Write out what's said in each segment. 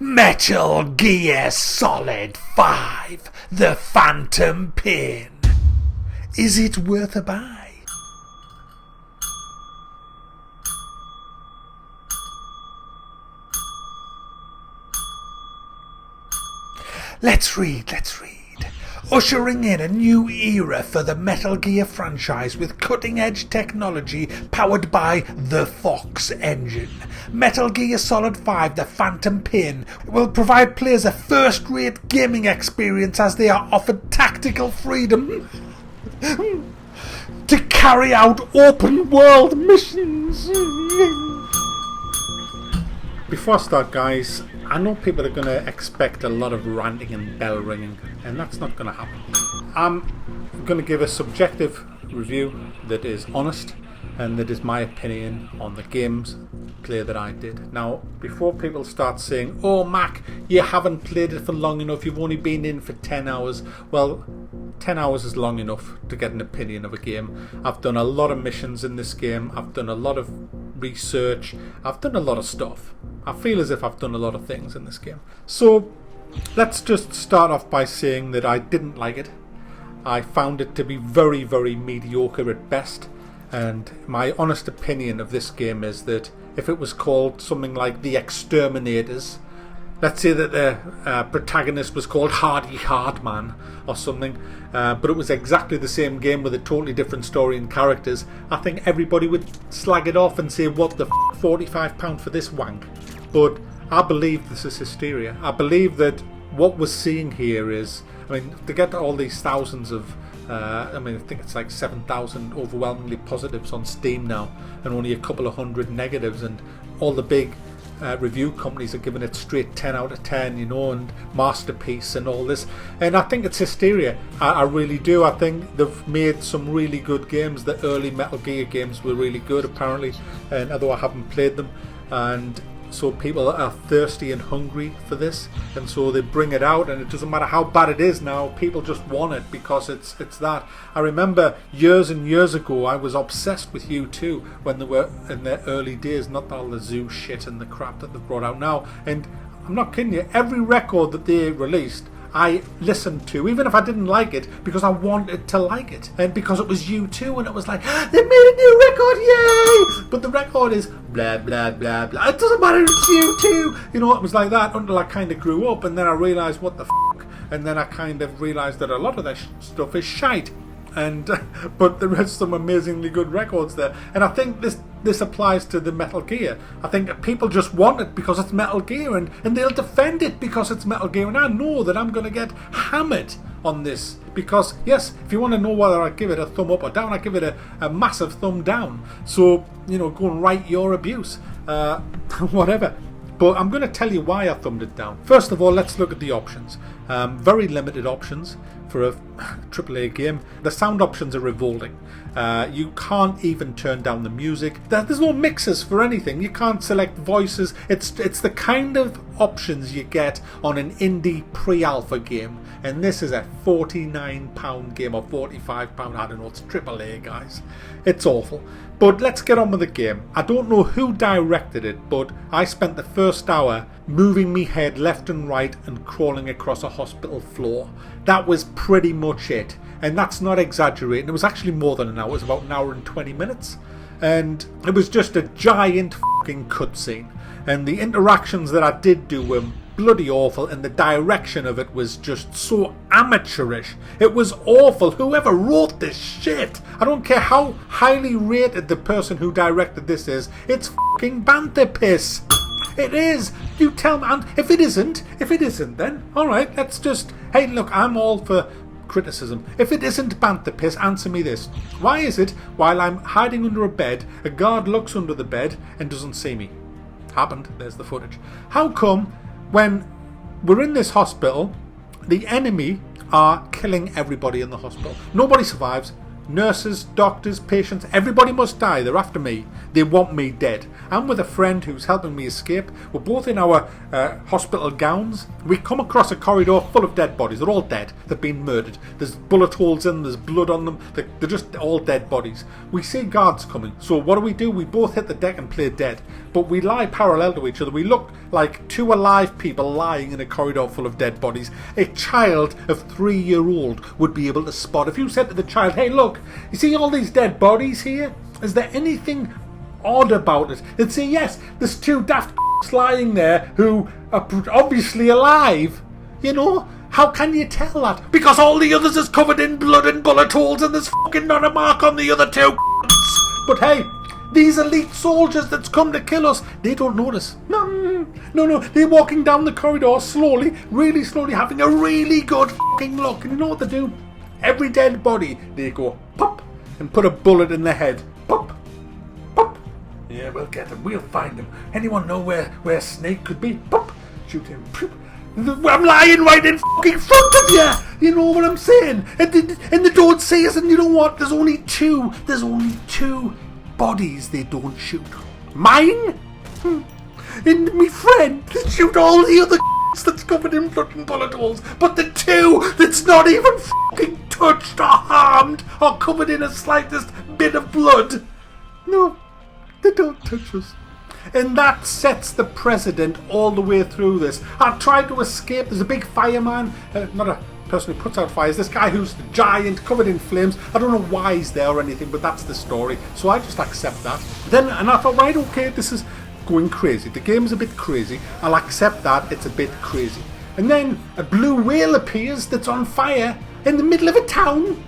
Metal Gear Solid 5, The Phantom Pin. Is it worth a buy? Let's read. Ushering in a new era for the Metal Gear franchise with cutting-edge technology powered by the Fox engine. Metal Gear Solid 5 The Phantom Pin will provide players a first-rate gaming experience as they are offered tactical freedom to carry out open-world missions. Before I start, guys, I know people are going to expect a lot of ranting and bell ringing, and that's not going to happen. I'm going to give a subjective review that is honest and that is my opinion on the games play that I did. Now, before people start saying, "Oh, Mac, you haven't played it for long enough, you've only been in for 10 hours. Well, 10 hours is long enough to get an opinion of a game. I've done a lot of missions in this game, I've done a lot of research, I've done a lot of stuff. I feel as if I've done a lot of things in this game. So let's just start off by saying that I didn't like it. I found it to be very, very mediocre at best, and my honest opinion of this game is that if it was called something like The Exterminators, let's say that the protagonist was called Hardy Hardman or something, but it was exactly the same game with a totally different story and characters, I think everybody would slag it off and say, what the f***, £45 for this wank. But I believe this is hysteria. I believe that what we're seeing here is, I mean, to get all these thousands of, I think it's like 7,000 overwhelmingly positives on Steam now, and only a couple of hundred negatives, and all the big review companies are giving it straight 10 out of 10, and masterpiece and all this, and I think it's hysteria. I really do. I think they've made some really good games. The early Metal Gear games were really good apparently, and although I haven't played them, and so people are thirsty and hungry for this, and so they bring it out, and it doesn't matter how bad it is now, people just want it because it's that. I remember years and years ago I was obsessed with U2 when they were in their early days, not all the zoo shit and the crap that they've brought out now, and I'm not kidding you, every record that they released I listened to, even if I didn't like it, because I wanted to like it, and because it was U2, and it was like, they made a new record, yay! But the record is blah blah blah blah. It doesn't matter, it's U2. It was like that until I kind of grew up, and then I realised what the f***, and then I kind of realised that a lot of that stuff is shite. And but there is some amazingly good records there, and I think this applies to the Metal Gear. I think people just want it because it's Metal Gear, and they'll defend it because it's Metal Gear, and I know that I'm going to get hammered on this because, yes, if you want to know whether I give it a thumb up or down, I give it a massive thumb down. So, go and write your abuse, whatever. But I'm going to tell you why I thumbed it down. First of all, let's look at the options. Very limited options for a AAA game. The sound options are revolting. You can't even turn down the music. There's no mixes for anything. You can't select voices. It's the kind of options you get on an indie pre-alpha game. And this is a £49 game or £45. I don't know. It's AAA, guys. It's awful. But let's get on with the game. I don't know who directed it, but I spent the first hour moving me head left and right and crawling across a hospital floor. That was pretty much it. And that's not exaggerating. It was actually more than an hour. It was about an hour and 20 minutes. And it was just a giant fucking cutscene. And the interactions that I did do were bloody awful, and the direction of it was just so amateurish. It was awful. Whoever wrote this shit, I don't care how highly rated the person who directed this is, it's fucking bantha piss. It is. You tell me. And if it isn't, then alright, let's just, hey look, I'm all for criticism. If it isn't bantha piss, answer me this. Why is it while I'm hiding under a bed, a guard looks under the bed and doesn't see me? Happened. There's the footage. How come when we're in this hospital, the enemy are killing everybody in the hospital? Nobody survives. Nurses, doctors, patients, everybody must die. They're after me. They want me dead. I'm with a friend who's helping me escape. We're both in our hospital gowns. We come across a corridor full of dead bodies. They're all dead. They've been murdered. There's bullet holes in them. There's blood on them. They're just all dead bodies. We see guards coming. So what do? We both hit the deck and play dead. But we lie parallel to each other. We look like two alive people lying in a corridor full of dead bodies. A child of 3-year-old would be able to spot. If you said to the child, hey, look, you see all these dead bodies here? Is there anything odd about it? They'd say, yes, there's two daft lying there who are obviously alive. You know, how can you tell that? Because all the others is covered in blood and bullet holes and there's fucking not a mark on the other two. But hey, these elite soldiers that's come to kill us, they don't notice. No, they're walking down the corridor slowly, really slowly, having a really good fucking look. And you know what they do? Every dead body, they go pop and put a bullet in their head. Pop, pop. Yeah, we'll get him. We'll find him. Anyone know where Snake could be? Pop. Shoot him. I'm lying right in fucking front of you. You know what I'm saying? And they don't see us. And you know what? There's only two bodies they don't shoot. Mine and my friend that shoot all the other that's covered in blood and bullet holes. But the two that's not even fucking touched or harmed or covered in the slightest bit of blood. No, they don't touch us. And that sets the precedent all the way through this. I tried to escape. There's a big fireman, not a person who puts out fires. This guy who's giant, covered in flames. I don't know why he's there or anything, but that's the story. So I just accept that. And I thought, right, okay, this is going crazy. The game's a bit crazy. I'll accept that. It's a bit crazy. And then a blue whale appears that's on fire in the middle of a town.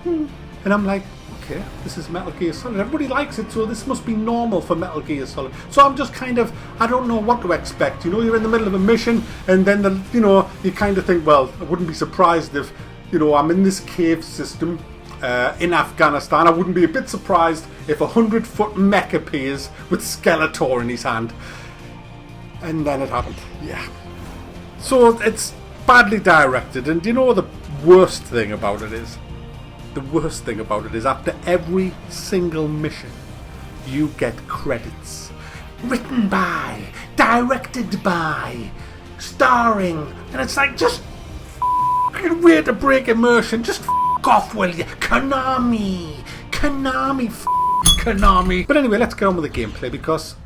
And I'm like, okay, this is Metal Gear Solid. Everybody likes it, so this must be normal for Metal Gear Solid. So I'm just kind of, I don't know what to expect. You know, you're in the middle of a mission, and then, you kind of think, well, I wouldn't be surprised if, I'm in this cave system in Afghanistan. I wouldn't be a bit surprised if a 100-foot mech appears with Skeletor in his hand. And then it happened. Yeah. So it's badly directed, and you know the worst thing about it is? The worst thing about it is after every single mission, you get credits. Written by, directed by, starring, and it's like, just f***ing way to break immersion. Just f*** off, will you? Konami, Konami. But anyway, let's get on with the gameplay, because,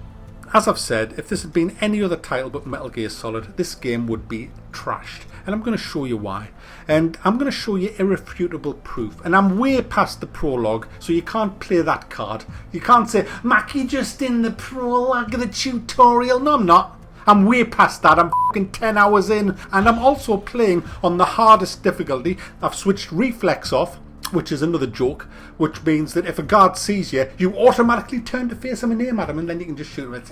as I've said, if this had been any other title but Metal Gear Solid, this game would be trashed. And I'm going to show you why. And I'm going to show you irrefutable proof. And I'm way past the prologue, so you can't play that card. You can't say, Mackie just in the prologue of the tutorial. No, I'm not. I'm way past that. I'm fucking 10 hours in. And I'm also playing on the hardest difficulty. I've switched reflex off, which is another joke, which means that if a guard sees you, you automatically turn to face him and aim at him, and then you can just shoot him. It's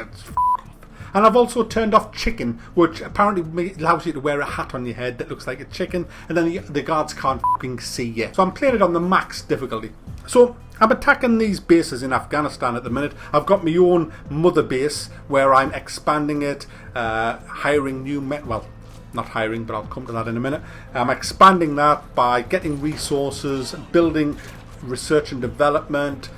and I've also turned off chicken, which apparently allows you to wear a hat on your head that looks like a chicken, and then the guards can't fucking see you. So I'm playing it on the max difficulty. So I'm attacking these bases in Afghanistan at the minute. I've got my own mother base where I'm expanding it, hiring new men. Well, not hiring, but I'll come to that in a minute. I'm expanding that by getting resources, building research and development,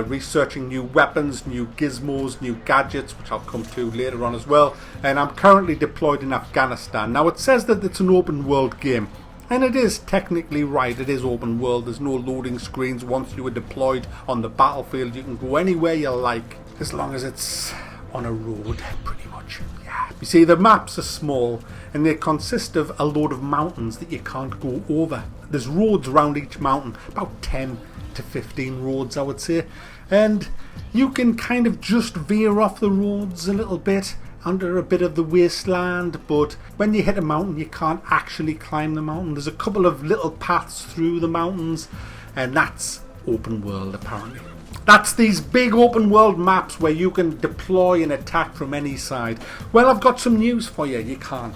researching new weapons, new gizmos, new gadgets, which I'll come to later on as well. And I'm currently deployed in Afghanistan. Now it says that it's an open world game, and it is technically right. It is open world. There's no loading screens. Once you are deployed on the battlefield, you can go anywhere you like, as long as it's on a road, pretty much. Yeah. You see, the maps are small, and they consist of a load of mountains that you can't go over. There's roads around each mountain, about 10 to 15 roads, I would say, and you can kind of just veer off the roads a little bit under a bit of the wasteland, but when you hit a mountain you can't actually climb the mountain. There's a couple of little paths through the mountains, and that's open world apparently. That's these big open world maps where you can deploy and attack from any side. Well, I've got some news for you. You can't.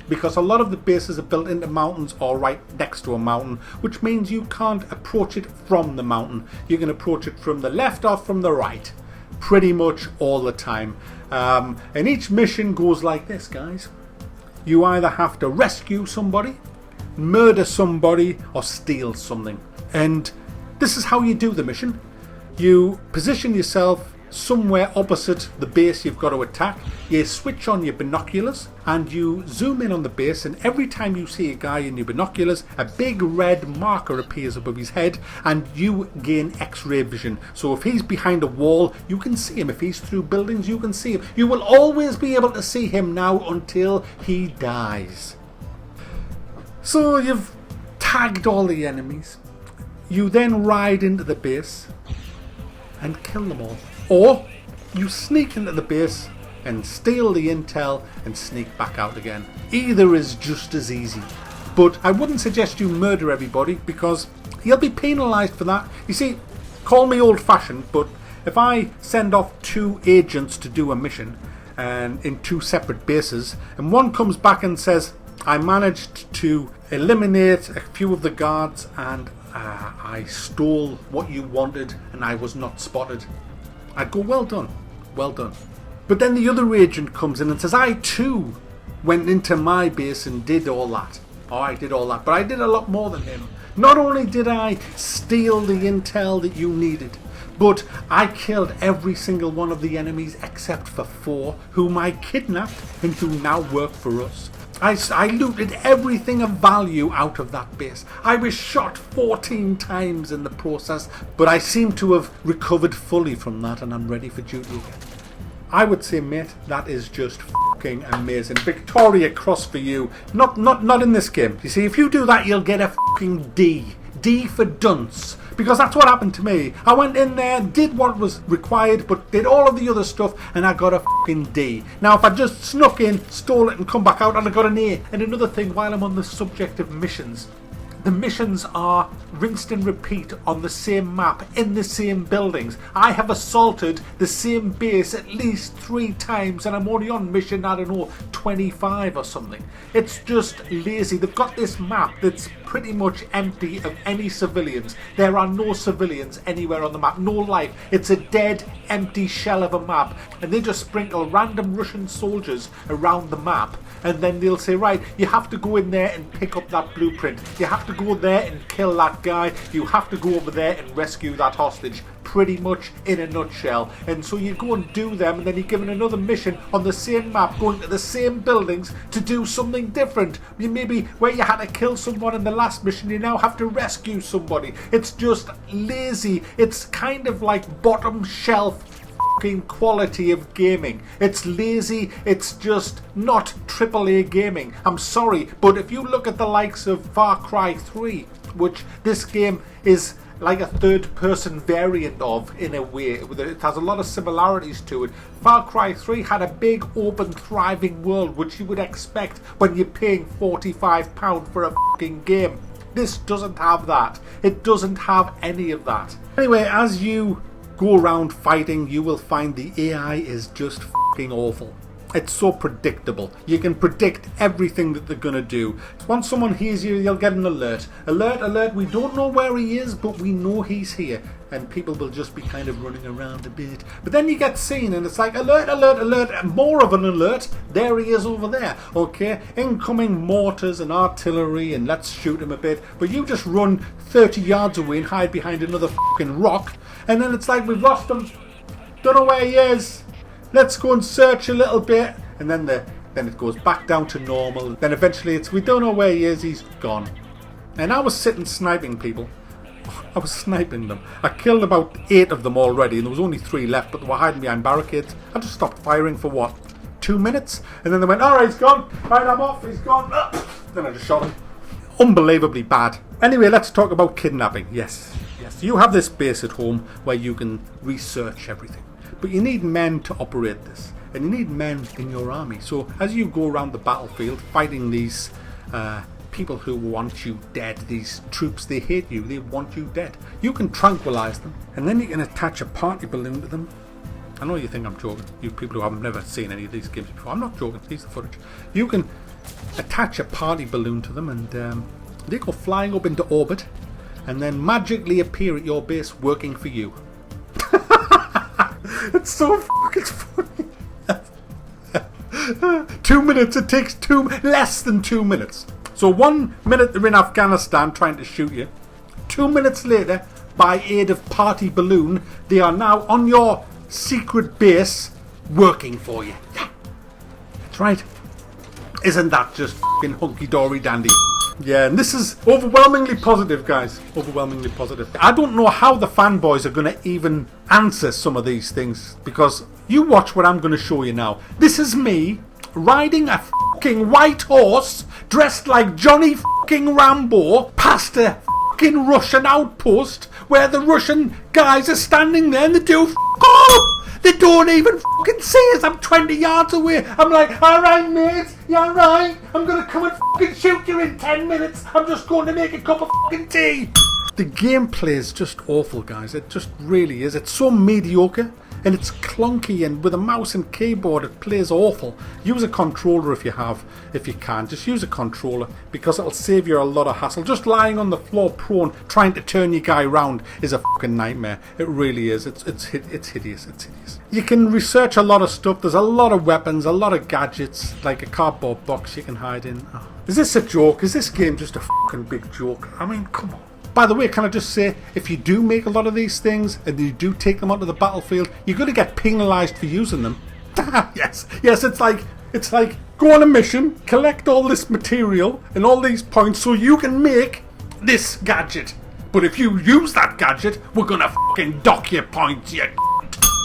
Because a lot of the bases are built into mountains or right next to a mountain, which means you can't approach it from the mountain. You can approach it from the left or from the right, pretty much all the time. And each mission goes like this, guys. You either have to rescue somebody, murder somebody, or steal something. And this is how you do the mission. You position yourself somewhere opposite the base you've got to attack, you switch on your binoculars and you zoom in on the base, and every time you see a guy in your binoculars, a big red marker appears above his head and you gain X-ray vision. So if he's behind a wall, you can see him. If he's through buildings, you can see him. You will always be able to see him now until he dies. So you've tagged all the enemies. You then ride into the base and kill them all. Or you sneak into the base and steal the intel and sneak back out again. Either is just as easy. But I wouldn't suggest you murder everybody, because you'll be penalised for that. You see, call me old-fashioned, but if I send off 2 agents to do a mission and in 2 separate bases, and one comes back and says, I managed to eliminate a few of the guards and I stole what you wanted and I was not spotted, I'd go, well done, well done. But then the other agent comes in and says, I too went into my base and did all that. Oh, I did all that, but I did a lot more than him. Not only did I steal the intel that you needed, but I killed every single one of the enemies except for 4 whom I kidnapped and who now work for us. I looted everything of value out of that base. I was shot 14 times in the process, but I seem to have recovered fully from that and I'm ready for duty again. I would say, mate, that is just fucking amazing. Victoria Cross for you. Not in this game. You see, if you do that, you'll get a fucking D. D for dunce. Because that's what happened to me. I went in there, did what was required, but did all of the other stuff, and I got a fucking D. Now, if I just snuck in, stole it, and come back out, and I got an A. And another thing, while I'm on the subject of missions, the missions are rinsed and repeat on the same map, in the same buildings. I have assaulted the same base at least 3 times, and I'm only on mission, I don't know, 25 or something. It's just lazy. They've got this map that's pretty much empty of any civilians. There are no civilians anywhere on the map, no life. It's a dead, empty shell of a map, and they just sprinkle random Russian soldiers around the map, and then they'll say, right, you have to go in there and pick up that blueprint. You have to go there and kill that guy. You have to go over there and rescue that hostage. Pretty much in a nutshell. And so you go and do them, and then you're given another mission on the same map, going to the same buildings to do something different. Maybe where you had to kill someone in the last mission, you now have to rescue somebody. It's just lazy. It's kind of like bottom shelf quality of gaming. It's lazy. It's just not AAA gaming. I'm sorry, but if you look at the likes of Far Cry 3, which this game is like a third-person variant of, in a way. It has a lot of similarities to it. Far Cry 3 had a big, open, thriving world, which you would expect when you're paying £45 for a fucking game. This doesn't have that. It doesn't have any of that. Anyway, as you go around fighting, you will find the AI is just fucking awful. It's so predictable. You can predict everything that they're going to do. Once someone hears you, you'll get an alert. Alert, alert, we don't know where he is, but we know he's here. And people will just be kind of running around a bit. But then you get seen and it's like, alert, alert, alert, more of an alert. There he is over there. Okay, incoming mortars and artillery, and let's shoot him a bit. But you just run 30 yards away and hide behind another fucking rock. And then it's like, we've lost him. Don't know where he is. Let's go and search a little bit, and then it goes back down to normal. Then eventually it's, we don't know where he is, he's gone. And I was sitting sniping people. I was sniping them. I killed about 8 of them already, and there was only 3 left, but they were hiding behind barricades. I just stopped firing for what, 2 minutes? And then they went, alright, he's gone. Right, I'm off, he's gone. Then I just shot him. Unbelievably bad. Anyway, let's talk about kidnapping. Yes, you have this base at home where you can research everything. But you need men to operate this, and you need men in your army. So as you go around the battlefield fighting these people who want you dead, these troops, they hate you, they want you dead. You can tranquilize them, and then you can attach a party balloon to them. I know you think I'm joking, you people who have never seen any of these games before. I'm not joking, here's the footage. You can attach a party balloon to them, and they go flying up into orbit, and then magically appear at your base working for you. It's so fucking funny. 2 minutes, it takes less than 2 minutes. So 1 minute they're in Afghanistan trying to shoot you. 2 minutes later, by aid of party balloon, they are now on your secret base working for you. Yeah, that's right. Isn't that just fucking hunky-dory dandy? Yeah, and this is overwhelmingly positive, guys. Overwhelmingly positive. I don't know how the fanboys are going to even answer some of these things, because you watch what I'm going to show you now. This is me riding a fucking white horse, dressed like Johnny fucking Rambo, past a fucking Russian outpost, where the Russian guys are standing there and they do fuck all. They don't even fucking see us. I'm 20 yards away. I'm like, alright mate, you alright? I'm gonna come and fucking shoot you in 10 minutes. I'm just going to make a cup of fucking tea. The gameplay is just awful, guys. It just really is. It's so mediocre. And it's clunky, and with a mouse and keyboard it plays awful. Use a controller if you can. Just use a controller, because it'll save you a lot of hassle. Just lying on the floor prone trying to turn your guy round is a fucking nightmare. It really is. It's hideous. It's hideous. You can research a lot of stuff. There's a lot of weapons, a lot of gadgets, like a cardboard box you can hide in. Oh. Is this a joke? Is this game just a fucking big joke? I mean, come on. By the way, can I just say, if you do make a lot of these things and you do take them onto the battlefield, you're going to get penalised for using them. yes, it's like go on a mission, collect all this material and all these points so you can make this gadget. But if you use that gadget, we're going to fucking dock your points, you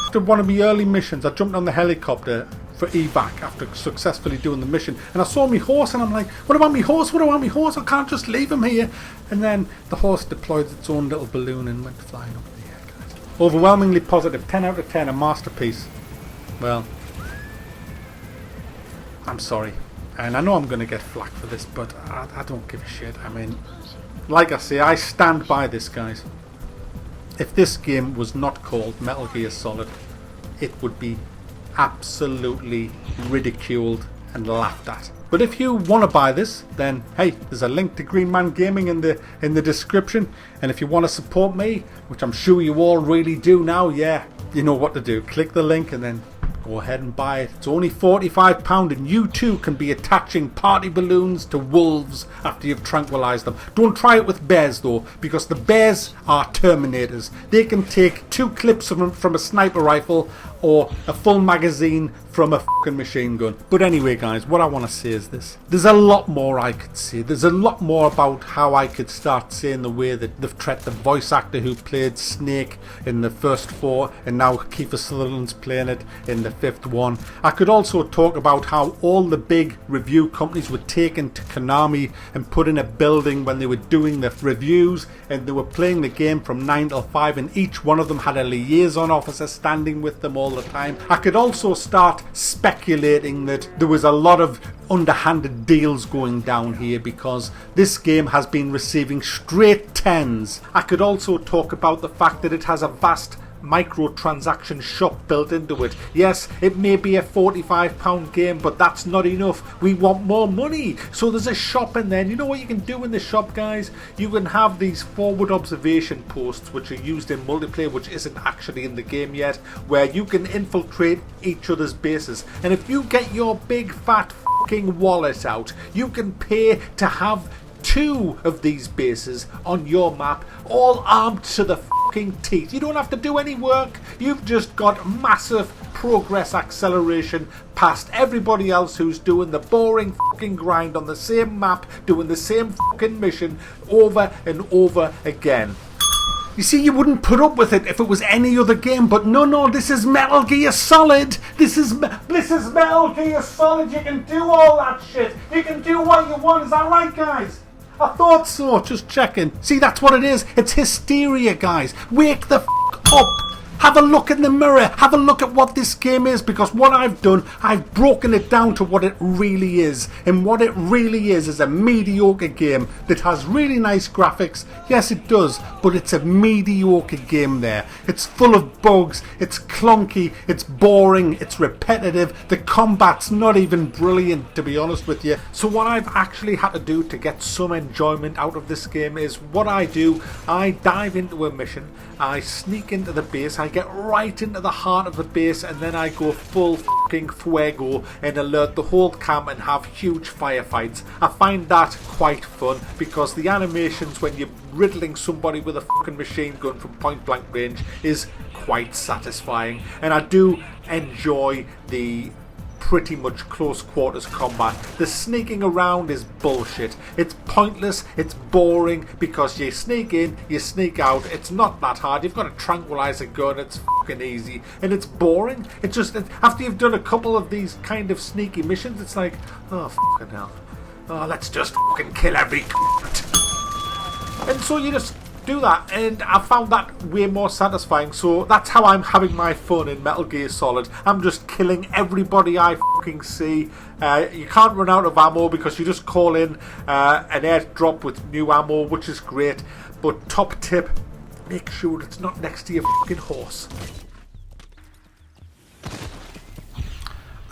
After one of my early missions, I jumped on the helicopter for evac after successfully doing the mission, and I saw my horse and I'm like, what about my horse? I can't just leave him here. And then the horse deployed its own little balloon and went flying up in the air, guys. Overwhelmingly positive, 10 out of 10, a masterpiece. Well, I'm sorry, and I know I'm going to get flack for this, but I don't give a shit. I mean, like I say, I stand by this, guys. If this game was not called Metal Gear Solid, it would be absolutely ridiculed and laughed at. But if you want to buy this, then hey, there's a link to Greenman Gaming in the description, and if you want to support me, which I'm sure you all really do now, yeah, you know what to do. Click the link and then go ahead and buy it. It's only £45, and you too can be attaching party balloons to wolves after you've tranquilized them. Don't try it with bears though, because the bears are Terminators. They can take 2 clips from a sniper rifle or a full magazine from a fucking machine gun. But anyway, guys, what I want to say is this. There's a lot more I could say. There's a lot more about how I could start saying the way that they've treated the voice actor who played Snake in the first 4, and now Kiefer Sutherland's playing it in the 5th one. I could also talk about how all the big review companies were taken to Konami and put in a building when they were doing the reviews, and they were playing the game from 9 till 5, and each one of them had a liaison officer standing with them all the time. I could also start speculating that there was a lot of underhanded deals going down here, because this game has been receiving straight 10s. I could also talk about the fact that it has a vast microtransaction shop built into it. Yes, it may be a £45 game, but that's not enough. We want more money. So there's a shop in there. And you know what you can do in the shop, guys? You can have these forward observation posts, which are used in multiplayer, which isn't actually in the game yet, where you can infiltrate each other's bases. And if you get your big fat fucking wallet out, you can pay to have 2 of these bases on your map, all armed to the fucking teeth. You don't have to do any work. You've just got massive progress acceleration past everybody else who's doing the boring fucking grind on the same map, doing the same fucking mission over and over again. You see, you wouldn't put up with it if it was any other game, but no, this is Metal Gear Solid. This is Metal Gear Solid. You can do all that shit. You can do what you want. Is that right, guys? I thought so, just checking. See, that's what it is. It's hysteria, guys. Wake the f*** up. Have a look in the mirror. Have a look at what this game is, because what I've done, I've broken it down to what it really is. And what it really is a mediocre game that has really nice graphics. Yes, it does, but it's a mediocre game there. It's full of bugs, it's clunky, it's boring, it's repetitive. The combat's not even brilliant, to be honest with you. So what I've actually had to do to get some enjoyment out of this game is what I do. I dive into a mission, I sneak into the base, I get right into the heart of the base, and then I go full fucking fuego and alert the whole camp and have huge firefights. I find that quite fun because the animations when you're riddling somebody with a fucking machine gun from point blank range is quite satisfying, and I do enjoy the pretty much close quarters combat. The sneaking around is bullshit. It's pointless, it's boring, because you sneak in, you sneak out. It's not that hard. You've got to tranquilize a gun, it's fucking easy, and it's boring. It's just, after you've done a couple of these kind of sneaky missions, it's like, oh fucking hell, oh let's just fucking kill every and so you just do that, and I found that way more satisfying. So that's how I'm having my fun in Metal Gear Solid. I'm just killing everybody I fucking see. You can't run out of ammo because you just call in an airdrop with new ammo, which is great. But top tip, make sure it's not next to your fucking horse.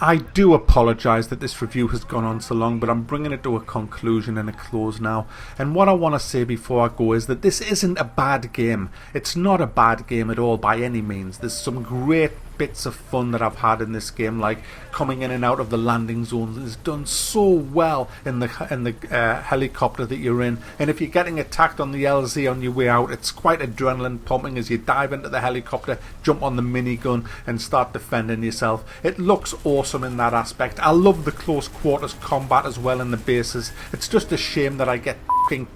I do apologise that this review has gone on so long, but I'm bringing it to a conclusion and a close now. And what I want to say before I go is that this isn't a bad game. It's not a bad game at all by any means. There's some great bits of fun that I've had in this game, like coming in and out of the landing zones. It's done so well in the helicopter that you're in, and if you're getting attacked on the LZ on your way out, it's quite adrenaline pumping as you dive into the helicopter, jump on the minigun and start defending yourself. It looks awesome in that aspect. I love the close quarters combat as well in the bases. It's just a shame that I get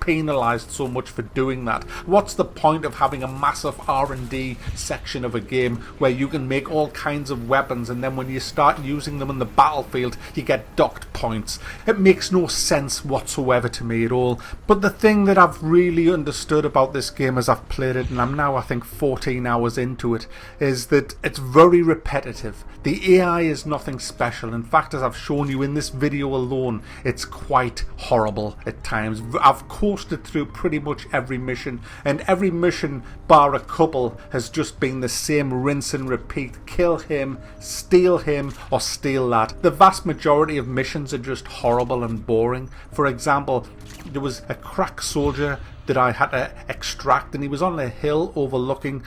penalised so much for doing that. What's the point of having a massive R&D section of a game where you can make all kinds of weapons, and then when you start using them in the battlefield you get docked points? It makes no sense whatsoever to me at all. But the thing that I've really understood about this game as I've played it, and I'm now I think 14 hours into it, is that it's very repetitive. The AI is nothing special. In fact, as I've shown you in this video alone, it's quite horrible at times. I've coasted through pretty much every mission, and every mission bar a couple has just been the same rinse and repeat. Kill him, steal him, or steal that. The vast majority of missions are just horrible and boring. For example, there was a crack soldier that I had to extract, and he was on a hill overlooking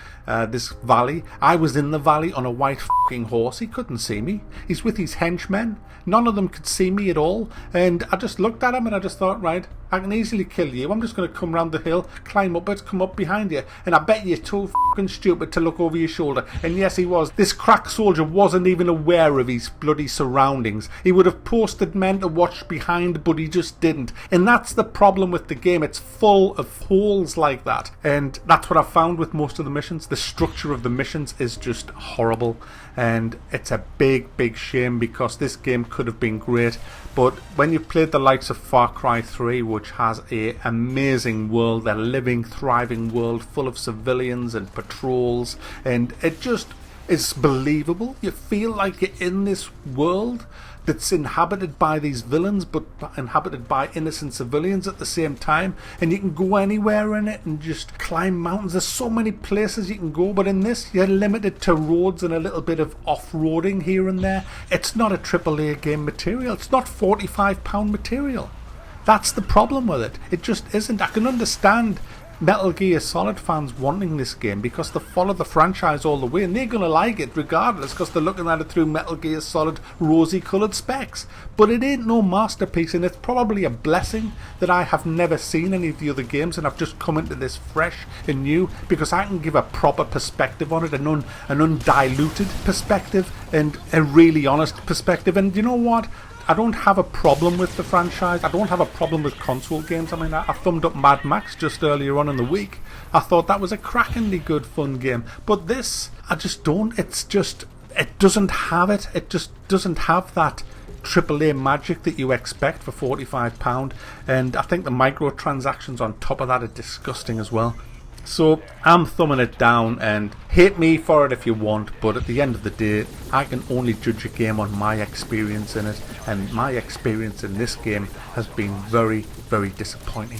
this valley. I was in the valley on a white fucking horse. He couldn't see me. He's with his henchmen. None of them could see me at all, and I just looked at him and I just thought, right, I can easily kill you. I'm just going to come round the hill, climb up it, come up behind you, and I bet you're too fucking stupid to look over your shoulder. And yes, he was. This crack soldier wasn't even aware of his bloody surroundings. He would have posted men to watch behind, but he just didn't. And that's the problem with the game. It's full of holes like that, and that's what I've found with most of the missions. The structure of the missions is just horrible, and it's a big shame because this game could have been great. But when you've played the likes of Far Cry 3, which has an amazing world, a living, thriving world full of civilians and patrols, and it just is believable. You feel like you're in this world that's inhabited by these villains but inhabited by innocent civilians at the same time, and you can go anywhere in it and just climb mountains. There's so many places you can go, but in this you're limited to roads and a little bit of off-roading here and there. It's not a AAA game material. It's not £45 material. That's the problem with it. It just isn't. I can understand Metal Gear Solid fans wanting this game because they follow the franchise all the way, and they're going to like it regardless because they're looking at it through Metal Gear Solid rosy coloured specs. But it ain't no masterpiece, and it's probably a blessing that I have never seen any of the other games and I've just come into this fresh and new, because I can give a proper perspective on it, an undiluted perspective and a really honest perspective. And you know what? I don't have a problem with the franchise. I don't have a problem with console games. I mean, I thumbed up Mad Max just earlier on in the week. I thought that was a crackingly good fun game. But this, I just don't. It's just, it doesn't have it. It just doesn't have that AAA magic that you expect for £45. And I think the microtransactions on top of that are disgusting as well. So I'm thumbing it down, and hate me for it if you want, but at the end of the day I can only judge a game on my experience in it, and my experience in this game has been very disappointing.